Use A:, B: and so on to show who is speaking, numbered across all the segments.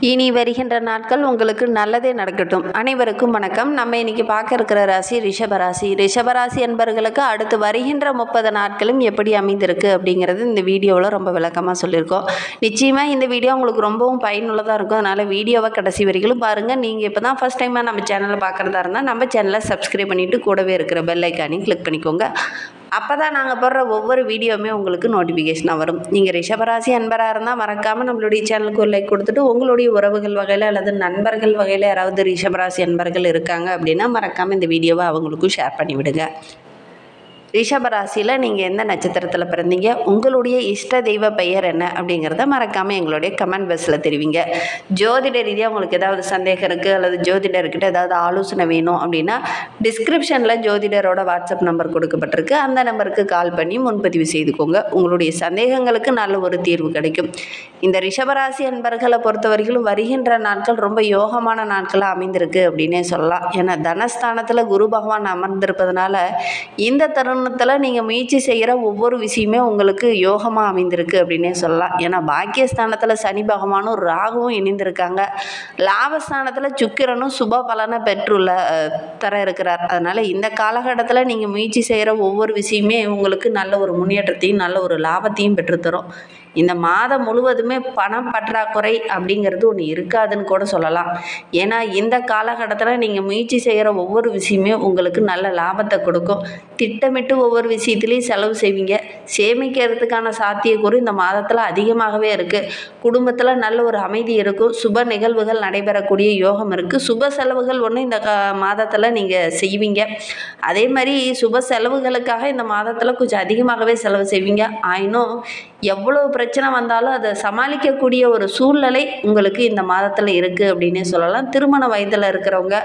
A: இனி வருகின்ற நாட்கள் உங்களுக்கு நல்லதே நடக்கட்டும். அனைவருக்கும் வணக்கம். நம்ம இன்னைக்கு பார்க்க இருக்கிற ராசி ரிஷபராசி. ரிஷபராசி என்பவர்களுக்கு அடுத்து வருகின்ற 30 நாட்களும் எப்படி அமைந்திருக்கு அப்படிங்கிறது இந்த வீடியோவில் ரொம்ப விளக்கமாக சொல்லியிருக்கோம். நிச்சயமாக இந்த வீடியோ உங்களுக்கு ரொம்பவும் பயனுள்ளதாக இருக்கும். அதனால் வீடியோவை கடைசி வரைக்கும் பாருங்கள். நீங்கள் இப்போ தான் ஃபஸ்ட் டைமாக நம்ம சேனலை பார்க்குறதா இருந்தால் நம்ம சேனலை சப்ஸ்கிரைப் பண்ணிவிட்டு கூடவே இருக்கிற பெல் ஐக்கானையும் கிளிக் பண்ணிக்கோங்க. அப்போ தான் நாங்கள் போடுற ஒவ்வொரு வீடியோவுமே உங்களுக்கு நோட்டிஃபிகேஷனாக வரும். நீங்கள் ரிஷபராசி அன்பராக இருந்தால் மறக்காமல் நம்மளுடைய சேனலுக்கு ஒரு லைக் கொடுத்துட்டு உங்களுடைய உறவுகள் வகையில் அல்லது நண்பர்கள் வகையில் யாராவது ரிஷபராசி அன்பர்கள் இருக்காங்க அப்படின்னா மறக்காமல் இந்த வீடியோவை அவங்களுக்கும் ஷேர் பண்ணிவிடுங்க. ரிஷபராசியில் நீங்கள் எந்த நட்சத்திரத்தில் பிறந்தீங்க, உங்களுடைய இஷ்ட தெய்வ பெயர் என்ன அப்படிங்கிறத மறக்காமல் எங்களுடைய கமெண்ட் பாக்ஸில் தெரிவிங்க. ஜோதிட ரீதியாக உங்களுக்கு ஏதாவது சந்தேகம் இருக்குது அல்லது ஜோதிடர்கிட்ட ஏதாவது ஆலோசனை வேணும் அப்படின்னா டிஸ்கிரிப்ஷனில் ஜோதிடரோட வாட்ஸ்அப் நம்பர் கொடுக்கப்பட்டிருக்கு. அந்த நம்பருக்கு கால் பண்ணி முன்பதிவு செய்துக்கோங்க. உங்களுடைய சந்தேகங்களுக்கு நல்ல ஒரு தீர்வு கிடைக்கும். இந்த ரிஷபராசி அன்பர்களை பொறுத்தவரைக்கும் வருகின்ற நாட்கள் ரொம்ப யோகமான நாட்களாக அமைந்திருக்கு அப்படின்னே சொல்லலாம். ஏன்னா தனஸ்தானத்தில் குரு பகவான் அமர்ந்திருப்பதனால இந்த தருணத்தில் நீங்கள் முயற்சி செய்கிற ஒவ்வொரு விஷயமே உங்களுக்கு யோகமாக அமைந்திருக்கு அப்படின்னே சொல்லலாம். ஏன்னா பாக்கியஸ்தானத்தில் சனி பகவானும் ராகுவும் இணைந்திருக்காங்க. லாபஸ்தானத்தில் சுக்கிரனும் சுப பலனை பெற்றுள்ள தர இருக்கிறார். அதனால் இந்த காலகட்டத்தில் நீங்கள் முயற்சி செய்கிற ஒவ்வொரு விஷயமே உங்களுக்கு நல்ல ஒரு முன்னேற்றத்தையும் நல்ல ஒரு லாபத்தையும் பெற்றுத்தரும். இந்த மாதம் முழுவதுமே பணம் பற்றாக்குறை அப்படிங்கிறது ஒன்று இருக்காதுன்னு கூட சொல்லலாம். ஏன்னா இந்த காலகட்டத்தில் நீங்கள் முயற்சி செய்கிற ஒவ்வொரு விஷயமே உங்களுக்கு நல்ல லாபத்தை கொடுக்கும். திட்டமிட்டு ஒவ்வொரு விஷயத்துலையும் செலவு செய்வீங்க. சேமிக்கிறதுக்கான சாத்தியக்கூறு இந்த மாதத்தில் அதிகமாகவே இருக்குது. குடும்பத்தில் நல்ல ஒரு அமைதி இருக்கும். சுப நிகழ்வுகள் நடைபெறக்கூடிய யோகம் இருக்குது. சுப செலவுகள் ஒன்று இந்த மாதத்தில் நீங்கள் செய்வீங்க. அதே மாதிரி சுப செலவுகளுக்காக இந்த மாதத்தில் கொஞ்சம் அதிகமாகவே செலவு செய்வீங்க. ஆயினும் எவ்வளோ பிரச்சனை வந்தாலும் அதை சமாளிக்கக்கூடிய ஒரு சூழ்நிலை உங்களுக்கு இந்த மாதத்தில் இருக்குது அப்படின்னே சொல்லலாம். திருமண வயதில் இருக்கிறவங்க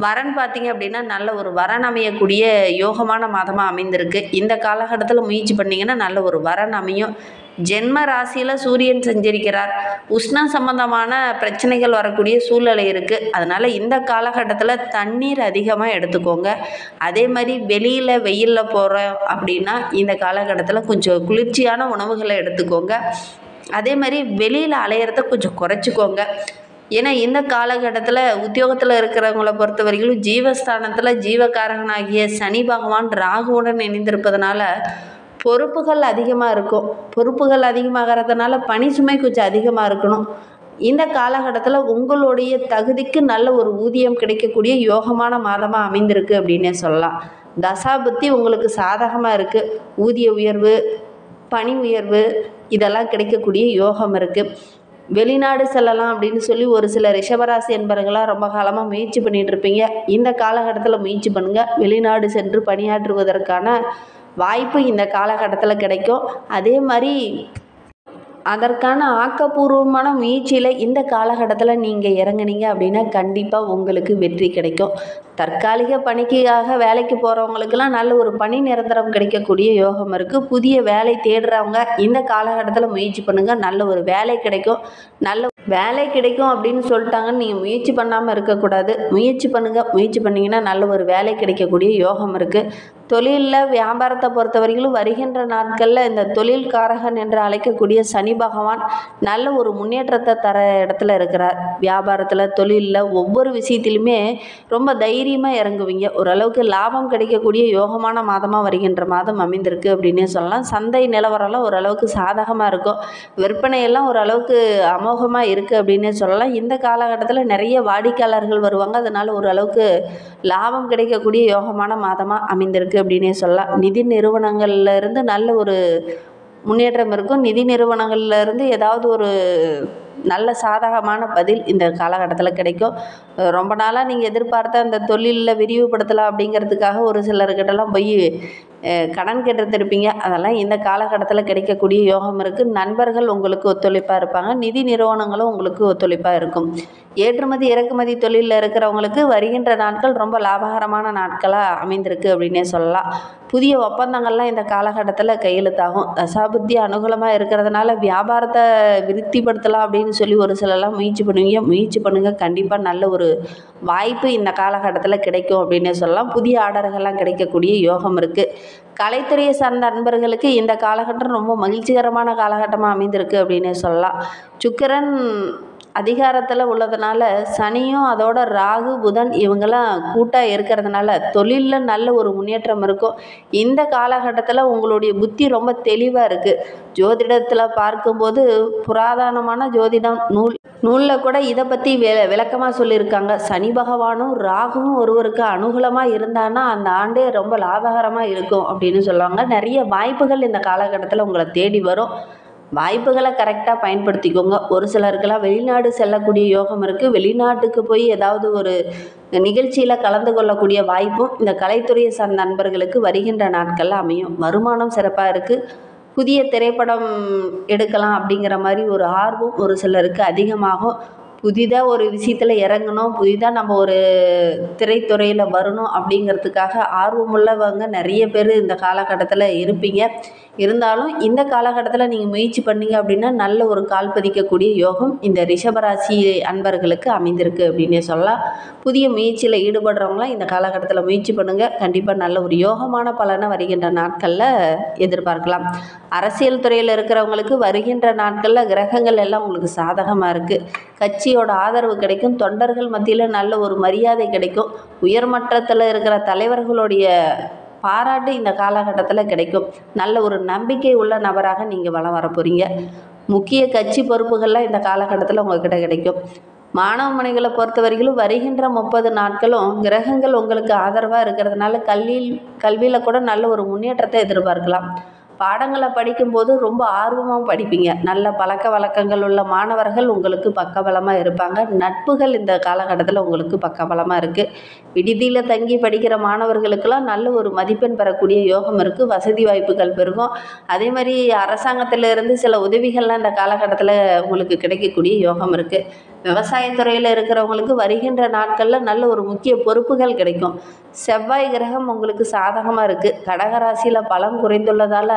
A: வரன் பார்த்தீங்க அப்படின்னா நல்ல ஒரு வரன் அமையக்கூடிய யோகமான மாதமாக அமைந்திருக்கு. இந்த காலகட்டத்தில் முயற்சி பண்ணிங்கன்னா நல்ல ஒரு வரன் அமையும். ஜென்ம ராசியில் சூரியன் சஞ்சரிக்கிறார். உஷ்ணம் சம்பந்தமான பிரச்சனைகள் வரக்கூடிய சூழ்நிலை இருக்குது. அதனால் இந்த காலகட்டத்தில் தண்ணீர் அதிகமாக எடுத்துக்கோங்க. அதே மாதிரி வெளியில் வெயிலில் போகிறோம் அப்படின்னா இந்த காலகட்டத்தில் கொஞ்சம் குளிர்ச்சியான உணவுகளை எடுத்துக்கோங்க. அதே மாதிரி வெளியில் அலையிறத கொஞ்சம் குறைச்சிக்கோங்க. ஏன்னா இந்த காலகட்டத்தில் உத்தியோகத்தில் இருக்கிறவங்களை பொறுத்த வரைக்கும் ஜீவஸ்தானத்தில் ஜீவகாரகனாகிய சனி பகவான் ராகுவுடன் இணைந்திருப்பதனால பொறுப்புகள் அதிகமாக இருக்கும். பொறுப்புகள் அதிகமாகிறதுனால பணி சுமை கொஞ்சம் அதிகமாக இருக்கணும். இந்த காலகட்டத்தில் உங்களுடைய தகுதிக்கு நல்ல ஒரு ஊதியம் கிடைக்கக்கூடிய யோகமான மாதமாக அமைந்திருக்கு அப்படின்னே சொல்லலாம். தசாபுத்தி உங்களுக்கு சாதகமாக இருக்குது. ஊதிய உயர்வு, பணி உயர்வு இதெல்லாம் கிடைக்கக்கூடிய யோகம் இருக்குது. வெளிநாடு செல்லலாம் அப்படின்னு சொல்லி ஒரு சில ரிஷபராசி என்பவர்களாக ரொம்ப காலமாக முயற்சி பண்ணிகிட்டு இருப்பீங்க. இந்த காலகட்டத்தில் முயற்சி பண்ணுங்கள். வெளிநாடு சென்று பணியாற்றுவதற்கான வாய்ப்பு இந்த காலகட்டத்தில் கிடைக்கும். அதே மாதிரி அதற்கான ஆக்கப்பூர்வமான முயற்சியில் இந்த காலகட்டத்தில் நீங்கள் இறங்குனீங்க அப்படின்னா கண்டிப்பாக உங்களுக்கு வெற்றி கிடைக்கும். தற்காலிக பணிக்காக வேலைக்கு போகிறவங்களுக்கெல்லாம் நல்ல ஒரு பணி நிரந்தரம் கிடைக்கக்கூடிய யோகம் இருக்குது. புதிய வேலை தேடுறவங்க இந்த காலகட்டத்தில் முயற்சி பண்ணுங்கள். நல்ல ஒரு வேலை கிடைக்கும். நல்ல வேலை கிடைக்கும் அப்படின்னு சொல்லிட்டாங்கன்னு நீங்கள் முயற்சி பண்ணாமல் இருக்கக்கூடாது. முயற்சி பண்ணுங்கள். முயற்சி பண்ணிங்கன்னா நல்ல ஒரு வேலை கிடைக்கக்கூடிய யோகம் இருக்குது. தொழிலில் வியாபாரத்தை பொறுத்த வரைக்கும் வருகின்ற நாட்களில் இந்த தொழில்காரகன் என்று அழைக்கக்கூடிய சனி பகவான் நல்ல ஒரு முன்னேற்றத்தை தர இடத்துல இருக்கிறார். வியாபாரத்தில் தொழிலில் ஒவ்வொரு விஷயத்திலுமே ரொம்ப தைரியமாக இறங்குவீங்க. ஓரளவுக்கு லாபம் கிடைக்கக்கூடிய யோகமான மாதமாக வருகின்ற மாதம் அமைந்திருக்கு அப்படின்னே சொல்லலாம். சந்தை நிலவரம்லாம் ஓரளவுக்கு சாதகமாக இருக்கும். விற்பனையெல்லாம் ஓரளவுக்கு அமோகமாக இருக்குது அப்படின்னே சொல்லலாம். இந்த காலகட்டத்தில் நிறைய வாடிக்கையாளர்கள் வருவாங்க. அதனால் ஓரளவுக்கு லாபம் கிடைக்கக்கூடிய யோகமான மாதமாக அமைந்திருக்கு அப்படின்னே சொல்லலாம். நிதி நிறுவனங்கள்ல இருந்து நல்ல ஒரு முன்னேற்றம் இருக்கும். நிதி நிறுவனங்கள்ல இருந்து ஏதாவது ஒரு நல்ல சாதகமான பதில் இந்த காலகட்டத்தில் கிடைக்கும். ரொம்ப நாளாக நீங்கள் எதிர்பார்த்த அந்த தொழிலில் விரிவுபடுத்தலாம் அப்படிங்கிறதுக்காக ஒரு சிலர்கிட்டலாம் போய் கடன் கேட்டுருப்பீங்க. அதெல்லாம் இந்த காலகட்டத்தில் கிடைக்கக்கூடிய யோகம் இருக்குது. நண்பர்கள் உங்களுக்கு ஒத்துழைப்பாக இருப்பாங்க. நிதி நிறுவனங்களும் உங்களுக்கு ஒத்துழைப்பாக இருக்கும். ஏற்றுமதி இறக்குமதி தொழிலில் இருக்கிறவங்களுக்கு வருகின்ற நாட்கள் ரொம்ப லாபகரமான நாட்களாக அமைந்திருக்கு அப்படின்னே சொல்லலாம். புதிய ஒப்பந்தங்கள்லாம் இந்த காலகட்டத்தில் கையெழுத்தாகும். தசாபுத்தி அனுகூலமாக இருக்கிறதுனால வியாபாரத்தை விருத்திப்படுத்தலாம் அப்படின்னு சொல்லி ஒரு சிலர்லாம் முயற்சி பண்ணுவீங்க. முயற்சி பண்ணுங்கள். கண்டிப்பாக நல்ல ஒரு வாய்ப்பு இந்த காலகட்டத்தில் கிடைக்கும் அப்படின்னே சொல்லலாம். புதிய ஆர்டர்கள்லாம் கிடைக்கக்கூடிய யோகம் இருக்குது. கலைத்துறையை சார்ந்த நண்பர்களுக்கு இந்த காலகட்டம் ரொம்ப மகிழ்ச்சிகரமான காலகட்டமாக அமைந்திருக்கு அப்படின்னே சொல்லலாம். சுக்கிரன் அதிகாரத்தில் உள்ளதுனால சனியும் அதோட ராகு புதன் இவங்கெல்லாம் கூட்டாக இருக்கிறதுனால தொழிலில் நல்ல ஒரு முன்னேற்றம் இருக்கும். இந்த காலகட்டத்தில் உங்களுடைய புத்தி ரொம்ப தெளிவாக இருக்குது. ஜோதிடத்தில் பார்க்கும்போது புராதனமான ஜோதிடம் நூலில் கூட இதை பற்றி விளக்கமாக சொல்லியிருக்காங்க. சனி பகவானும் ராகுவும் ஒருவருக்கு அனுகூலமாக இருந்தான்னா அந்த ஆண்டே ரொம்ப லாபகரமாக இருக்கும் அப்படின்னு சொல்லுவாங்க. நிறைய வாய்ப்புகள் இந்த காலகட்டத்தில் உங்களை தேடி வரும். வாய்ப்புகளை கரெக்டாக பயன்படுத்திக்கோங்க. ஒரு சிலருக்கெல்லாம் வெளிநாடு செல்லக்கூடிய யோகம் இருக்குது. வெளிநாட்டுக்கு போய் ஏதாவது ஒரு நிகழ்ச்சியில் கலந்து கொள்ளக்கூடிய வாய்ப்பும் இந்த கலைத்துறையை சார்ந்த நண்பர்களுக்கு வருகின்ற நாட்களில் அமையும். வருமானம் சிறப்பாக இருக்குது. புதிய திரைப்படம் எடுக்கலாம் அப்படிங்கிற மாதிரி ஒரு ஆர்வம் ஒரு சிலருக்கு அதிகமாகும். புதிதாக ஒரு விஷயத்தில் இறங்கணும், புதிதாக நம்ம ஒரு திரைத்துறையில் வரணும் அப்படிங்கிறதுக்காக ஆர்வமுள்ளவங்க நிறைய பேர் இந்த காலகட்டத்தில் இருப்பீங்க. இருந்தாலும் இந்த காலகட்டத்தில் நீங்கள் முயற்சி பண்ணீங்க அப்படின்னா நல்ல ஒரு கால் பதிக்கக்கூடிய யோகம் இந்த ரிஷபராசி அன்பர்களுக்கு அமைந்திருக்கு அப்படின்னே சொல்லலாம். புதிய முயற்சியில் ஈடுபடுறவங்களாம் இந்த காலகட்டத்தில் முயற்சி பண்ணுங்கள். கண்டிப்பாக நல்ல ஒரு யோகமான பலனை வருகின்ற நாட்களில் எதிர்பார்க்கலாம். அரசியல் துறையில் இருக்கிறவங்களுக்கு வருகின்ற நாட்களில் கிரகங்கள் எல்லாம் உங்களுக்கு சாதகமாக இருக்குது. கட்சியோட ஆதரவு கிடைக்கும். தொண்டர்கள் மத்தியில் நல்ல ஒரு மரியாதை கிடைக்கும். உயர்மட்டத்தில் இருக்கிற தலைவர்களுடைய பாராட்டு இந்த காலகட்டத்தில் கிடைக்கும். நல்ல ஒரு நம்பிக்கை உள்ள நபராக நீங்கள் வலம் வர போகிறீங்க. முக்கிய கட்சி பொறுப்புகள்லாம் இந்த காலகட்டத்தில் உங்கள்கிட்ட கிடைக்கும். மாணவ மணிகளை பொறுத்த வரைக்கும் வருகின்ற 30 நாட்களும் கிரகங்கள் உங்களுக்கு ஆதரவாக இருக்கிறதுனால கல்வியில் கூட நல்ல ஒரு முன்னேற்றத்தை எதிர்பார்க்கலாம். பாடங்களை படிக்கும்போது ரொம்ப ஆர்வமாக படிப்பீங்க. நல்ல பழக்க வழக்கங்கள் உள்ள மாணவர்கள் உங்களுக்கு பக்கபலமாக இருப்பாங்க. நட்புகள் இந்த காலகட்டத்தில் உங்களுக்கு பக்கபலமாக இருக்குது. விடுதியில் தங்கி படிக்கிற மாணவர்களுக்கெல்லாம் நல்ல ஒரு மதிப்பெண் பெறக்கூடிய யோகம் இருக்குது. வசதி வாய்ப்புகள் பெருகும். அதே மாதிரி அரசாங்கத்திலிருந்து சில உதவிகள்லாம் இந்த காலகட்டத்தில் உங்களுக்கு கிடைக்கக்கூடிய யோகம் இருக்குது. விவசாயத்துறையில் இருக்கிறவங்களுக்கு வருகின்ற நாட்களில் நல்ல ஒரு முக்கிய பொறுப்புகள் கிடைக்கும். செவ்வாய் கிரகம் உங்களுக்கு சாதகமாக இருக்குது. கடகராசியில் பலம் குறைந்துள்ளதால்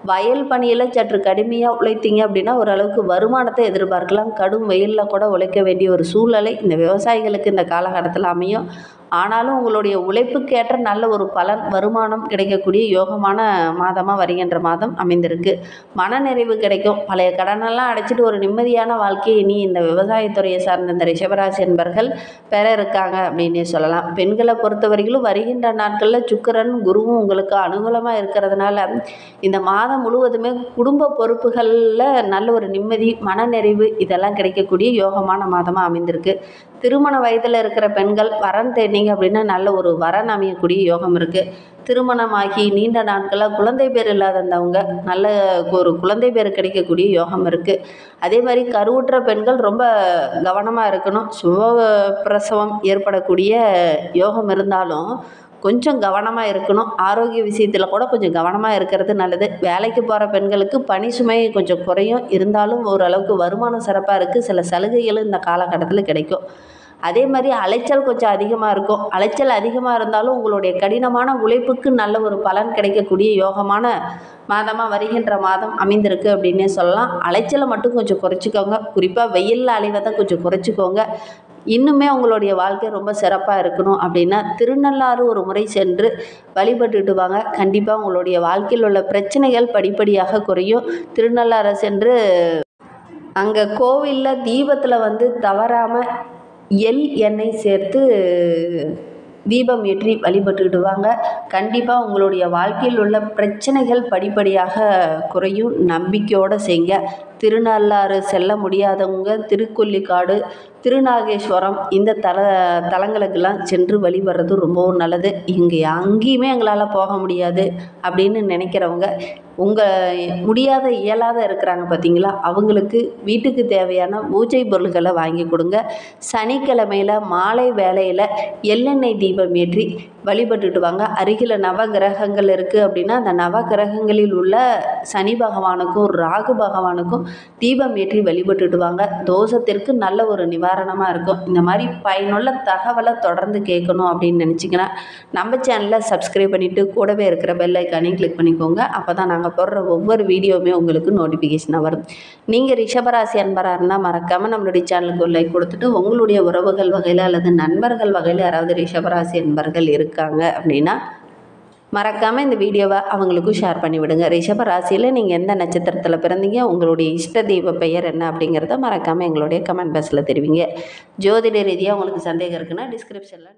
A: வயல் பணியில் சற்று கடுமையாக உழைத்தீங்க அப்படின்னா ஓரளவுக்கு வருமானத்தை எதிர்பார்க்கலாம். கடும் வெயிலில் கூட உழைக்க வேண்டிய ஒரு சூழ்நிலை இந்த விவசாயிகளுக்கு இந்த காலகட்டத்தில் அமையும். ஆனாலும் உங்களுடைய உழைப்புக்கேற்ற நல்ல ஒரு பலன் வருமானம் கிடைக்கக்கூடிய யோகமான மாதமாக வருகின்ற மாதம் அமைந்திருக்கு. மனநிறைவு கிடைக்கும். பழைய கடனெல்லாம் அடைச்சிட்டு ஒரு நிம்மதியான வாழ்க்கையை இனி இந்த விவசாயத்துறையை சார்ந்த இந்த ரிஷபராசி என்பர்கள் பெற இருக்காங்க அப்படின்னே சொல்லலாம். பெண்களை பொறுத்த வரைக்கும் வருகின்ற நாட்களில் சுக்கிரன் குருவும் உங்களுக்கு அனுகூலமாக இருக்கிறதுனால இந்த மாதம் முழுவதுமே குடும்ப பொறுப்புகளில் நல்ல ஒரு நிம்மதி மனநிறைவு இதெல்லாம் கிடைக்கக்கூடிய யோகமான மாதமாக அமைந்திருக்கு. திருமண வயதில் இருக்கிற பெண்கள் வரன் தேடினீங்க அப்படின்னா நல்ல ஒரு வரன் அமையக்கூடிய யோகம் இருக்குது. திருமணமாகி நீண்ட நாட்களாக குழந்தை பேர் இல்லாதவங்க நல்ல ஒரு குழந்தை பேர் கிடைக்கக்கூடிய யோகம் இருக்குது. அதே மாதிரி கருவுற்ற பெண்கள் ரொம்ப கவனமாக இருக்கணும். சுகப்பிரசவம் ஏற்படக்கூடிய யோகம் இருந்தாலும் கொஞ்சம் கவனமாக இருக்கணும். ஆரோக்கிய விஷயத்தில் கூட கொஞ்சம் கவனமாக இருக்கிறது நல்லது. வேலைக்கு போகிற பெண்களுக்கு பணி சுமை கொஞ்சம் குறையும். இருந்தாலும் ஓரளவுக்கு வருமானம் சிறப்பாக இருக்குது. சில சலுகைகளும் இந்த காலகட்டத்தில் கிடைக்கும். அதே மாதிரி அலைச்சல் கொஞ்சம் அதிகமாக இருக்கும். அலைச்சல் அதிகமாக இருந்தாலும் உங்களுடைய கடினமான உழைப்புக்கு நல்ல ஒரு பலன் கிடைக்கக்கூடிய யோகமான மாதமாக வருகின்ற மாதம் அமைந்திருக்கு அப்படின்னே சொல்லலாம். அலைச்சலை மட்டும் கொஞ்சம் குறைச்சிக்கோங்க. குறிப்பாக வெயிலில் அலைவதை கொஞ்சம் குறைச்சிக்கோங்க. இன்னுமே உங்களுடைய வாழ்க்கை ரொம்ப சிறப்பாக இருக்கணும் அப்படின்னா திருநள்ளாறு ஒரு முறை சென்று வழிபட்டுட்டு வாங்க. கண்டிப்பாக உங்களுடைய வாழ்க்கையில் உள்ள பிரச்சனைகள் படிப்படியாக குறையும். திருநள்ளாறு சென்று அங்கே கோவிலில் தீபத்தில் தவறாமல் எண்ணெய் சேர்த்து தீபம் ஏற்றி வழிபட்டுக்கிடுவாங்க. கண்டிப்பாக உங்களுடைய வாழ்க்கையில் உள்ள பிரச்சனைகள் படிப்படியாக குறையும். நம்பிக்கையோடு செய்யுங்க. திருநள்ளாறு செல்ல முடியாதவங்க திருக்கொல்லிக்காடு, திருநாகேஸ்வரம் இந்த தலங்களுக்கெல்லாம் சென்று வழிபடுறது ரொம்பவும் நல்லது. அங்கேயுமே எங்களால் போக முடியாது அப்படின்னு நினைக்கிறவங்க முடியாத இயலாத இருக்கிறாங்க பார்த்தீங்களா, அவங்களுக்கு வீட்டுக்கு தேவையான பூஜை பொருள்களை வாங்கி கொடுங்க. சனிக்கிழமையில் மாலை வேளையில் எள்ளெண்ணெய் தீபம் ஏற்றி வழிபட்டுட்டு வாங்க. அருகில் நவகிரகங்கள் இருக்குது அப்படின்னா அந்த நவகிரகங்களில் உள்ள சனி பகவானுக்கும் ராகு பகவானுக்கும் தீபம் ஏற்றி வழிபட்டுட்டு வாங்க. தோஷத்திற்கு நல்ல ஒரு நிவாரணமாக இருக்கும். இந்த மாதிரி பயனுள்ள தகவலை தொடர்ந்து கேட்கணும் அப்படின்னு நினச்சிங்கன்னா நம்ம சேனலை சப்ஸ்கிரைப் பண்ணிவிட்டு கூடவே இருக்கிற பெல் ஐக்கானையும் கிளிக் பண்ணிக்கோங்க. அப்போ தான் நாங்கள் போடுற ஒவ்வொரு வீடியோவுமே உங்களுக்கு நோட்டிஃபிகேஷனாக வரும். நீங்கள் ரிஷபராசி அன்பராக இருந்தால் மறக்காமல் நம்மளுடைய சேனலுக்கு ஒரு லைக் கொடுத்துட்டு உங்களுடைய உறவுகள் வகையில் அல்லது நண்பர்கள் வகையில் யாராவது ரிஷபராசி அன்பர்கள் இருக்காங்க அப்படின்னா மறக்காமல் இந்த வீடியோவை அவங்களுக்கும் ஷேர் பண்ணி விடுங்க. ரிஷப ராசியில் நீங்கள் எந்த நட்சத்திரத்தில் பிறந்தீங்க, உங்களுடைய இஷ்ட தெய்வ பெயர் என்ன அப்படிங்கிறத மறக்காமல் எங்களுடைய கமெண்ட் பாக்ஸில் தெரிவிங்க. ஜோதிட ரீதியாக உங்களுக்கு சந்தேகம் இருக்குன்னா டிஸ்கிரிப்ஷனில்